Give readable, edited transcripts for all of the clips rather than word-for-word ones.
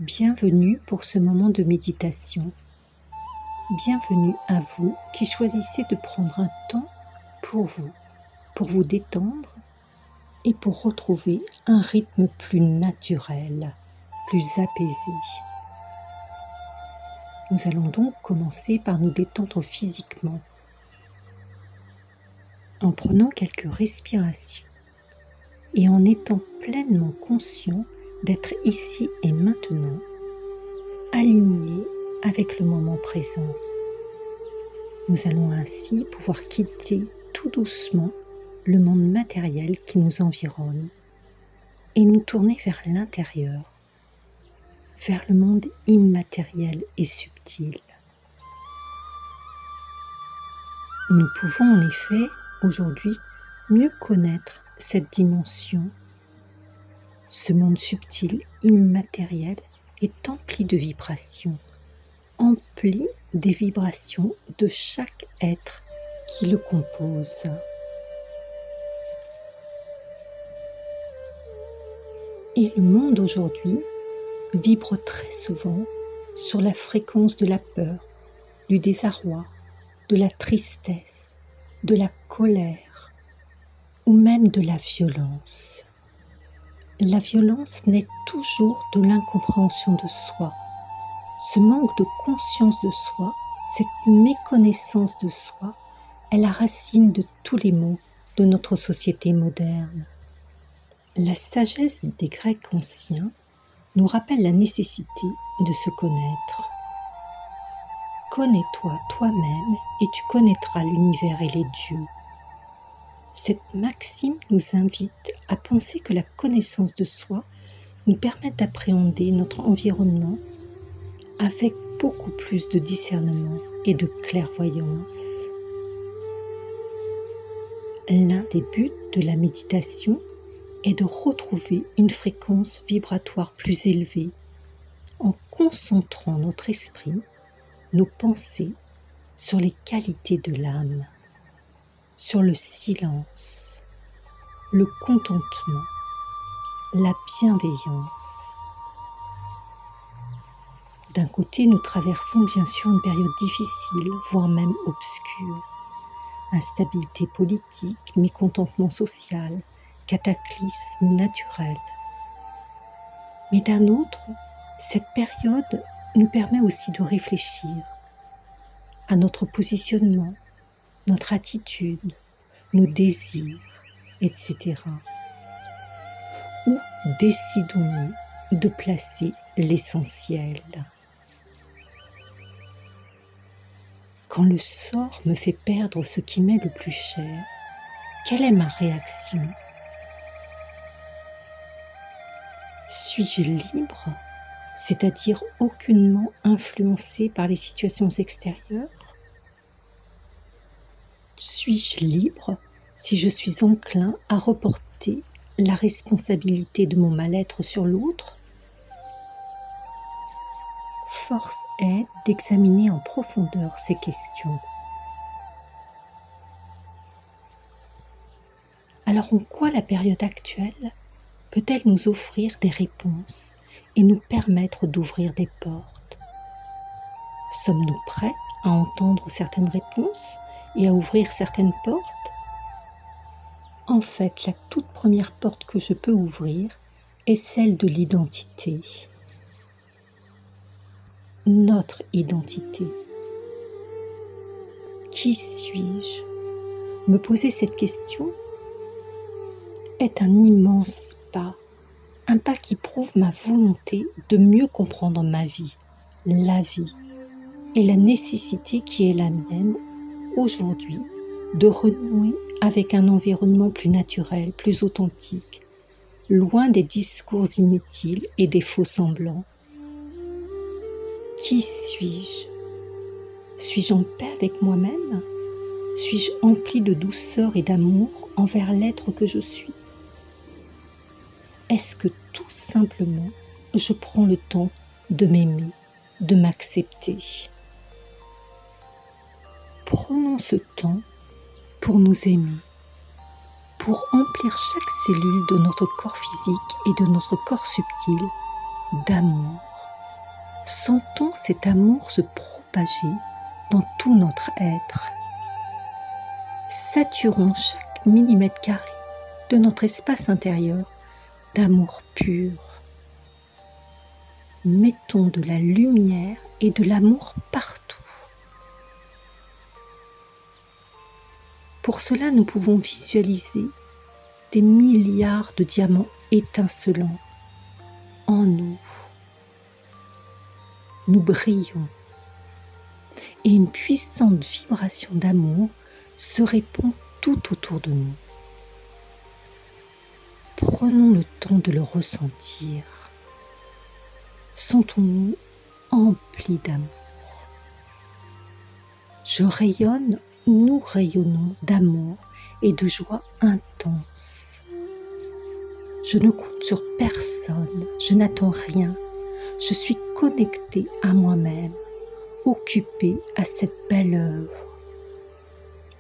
Bienvenue pour ce moment de méditation. Bienvenue à vous qui choisissez de prendre un temps pour vous détendre et pour retrouver un rythme plus naturel, plus apaisé. Nous allons donc commencer par nous détendre physiquement en prenant quelques respirations et en étant pleinement conscient d'être ici et maintenant, aligné avec le moment présent. Nous allons ainsi pouvoir quitter tout doucement le monde matériel qui nous environne et nous tourner vers l'intérieur, vers le monde immatériel et subtil. Nous pouvons en effet aujourd'hui mieux connaître cette dimension. Ce monde subtil, immatériel, est empli de vibrations, empli des vibrations de chaque être qui le compose. Et le monde aujourd'hui vibre très souvent sur la fréquence de la peur, du désarroi, de la tristesse, de la colère ou même de la violence. La violence naît toujours de l'incompréhension de soi. Ce manque de conscience de soi, cette méconnaissance de soi, est la racine de tous les maux de notre société moderne. La sagesse des Grecs anciens nous rappelle la nécessité de se connaître. Connais-toi toi-même et tu connaîtras l'univers et les dieux. Cette maxime nous invite à penser que la connaissance de soi nous permet d'appréhender notre environnement avec beaucoup plus de discernement et de clairvoyance. L'un des buts de la méditation est de retrouver une fréquence vibratoire plus élevée en concentrant notre esprit, nos pensées sur les qualités de l'âme, sur le silence, le contentement, la bienveillance. D'un côté, nous traversons bien sûr une période difficile, voire même obscure. Instabilité politique, mécontentement social, cataclysme naturel. Mais d'un autre, cette période nous permet aussi de réfléchir à notre positionnement, notre attitude, nos désirs, etc. Où décidons-nous de placer l'essentiel ? Quand le sort me fait perdre ce qui m'est le plus cher, quelle est ma réaction ? Suis-je libre, c'est-à-dire aucunement influencé par les situations extérieures ? Suis-je libre si je suis enclin à reporter la responsabilité de mon mal-être sur l'autre ? Force est d'examiner en profondeur ces questions. Alors en quoi la période actuelle peut-elle nous offrir des réponses et nous permettre d'ouvrir des portes ? Sommes-nous prêts à entendre certaines réponses et à ouvrir certaines portes ? En fait, la toute première porte que je peux ouvrir est celle de l'identité. Notre identité. Qui suis-je ? Me poser cette question est un immense pas, un pas qui prouve ma volonté de mieux comprendre ma vie, la vie, et la nécessité qui est la mienne aujourd'hui de renouer avec un environnement plus naturel, plus authentique, loin des discours inutiles et des faux semblants. Qui suis-je ? Suis-je en paix avec moi-même ? Suis-je empli de douceur et d'amour envers l'être que je suis ? Est-ce que tout simplement, je prends le temps de m'aimer, de m'accepter ? Prenons ce temps pour nous aimer, pour emplir chaque cellule de notre corps physique et de notre corps subtil d'amour, Sentons cet amour se propager dans tout notre être. Saturons chaque millimètre carré de notre espace intérieur d'amour pur. Mettons de la lumière et de l'amour partout. Pour cela, nous pouvons visualiser des milliards de diamants étincelants en nous. Nous brillons et une puissante vibration d'amour se répand tout autour de nous. Prenons le temps de le ressentir. Sentons-nous emplis d'amour. Je rayonne, nous rayonnons d'amour et de joie intense. Je ne compte sur personne, je n'attends rien. Je suis connectée à moi-même, occupée à cette belle œuvre.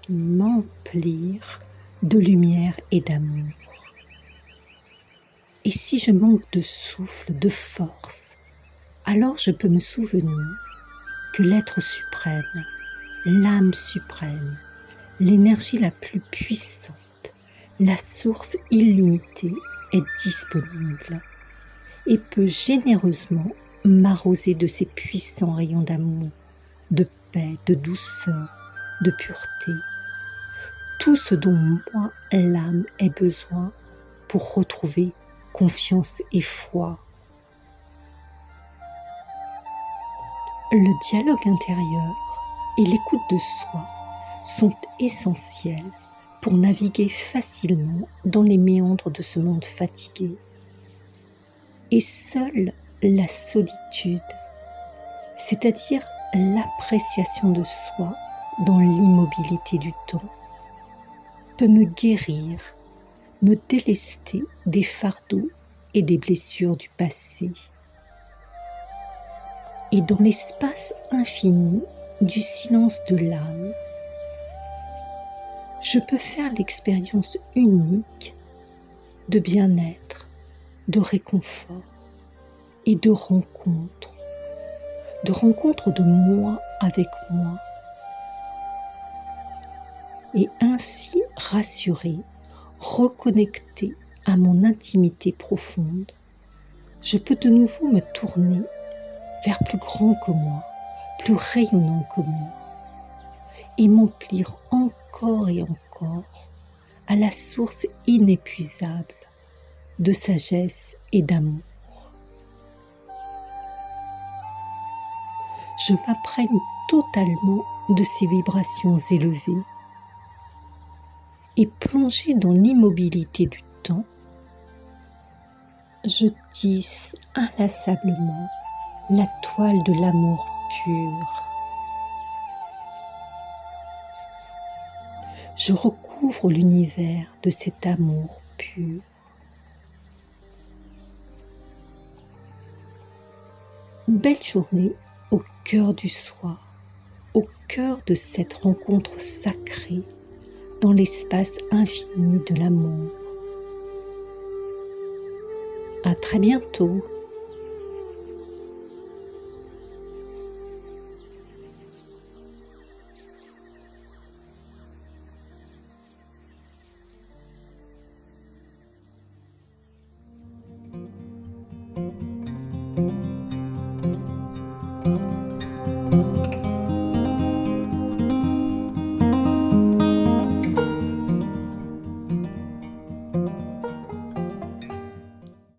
M'emplir de lumière et d'amour. Et si je manque de souffle, de force, alors je peux me souvenir que l'être suprême, l'âme suprême, l'énergie la plus puissante, la source illimitée est disponible et peut généreusement m'arroser de ses puissants rayons d'amour, de paix, de douceur, de pureté, tout ce dont moi, l'âme, ai besoin pour retrouver confiance et foi. Le dialogue intérieur et l'écoute de soi sont essentiels pour naviguer facilement dans les méandres de ce monde fatigué. Et seule la solitude, c'est-à-dire l'appréciation de soi dans l'immobilité du temps, peut me guérir, me délester des fardeaux et des blessures du passé. Et dans l'espace infini du silence de l'âme, je peux faire l'expérience unique de bien-être, de réconfort et de rencontre de moi avec moi. Et ainsi rassuré, reconnecté à mon intimité profonde, je peux de nouveau me tourner vers plus grand que moi, plus rayonnant que moi, et m'emplir encore et encore à la source inépuisable de sagesse et d'amour. Je m'imprègne totalement de ces vibrations élevées et plongée dans l'immobilité du temps, je tisse inlassablement la toile de l'amour pur. Je recouvre l'univers de cet amour pur. Une belle journée au cœur du soir, au cœur de cette rencontre sacrée dans l'espace infini de l'amour. À très bientôt.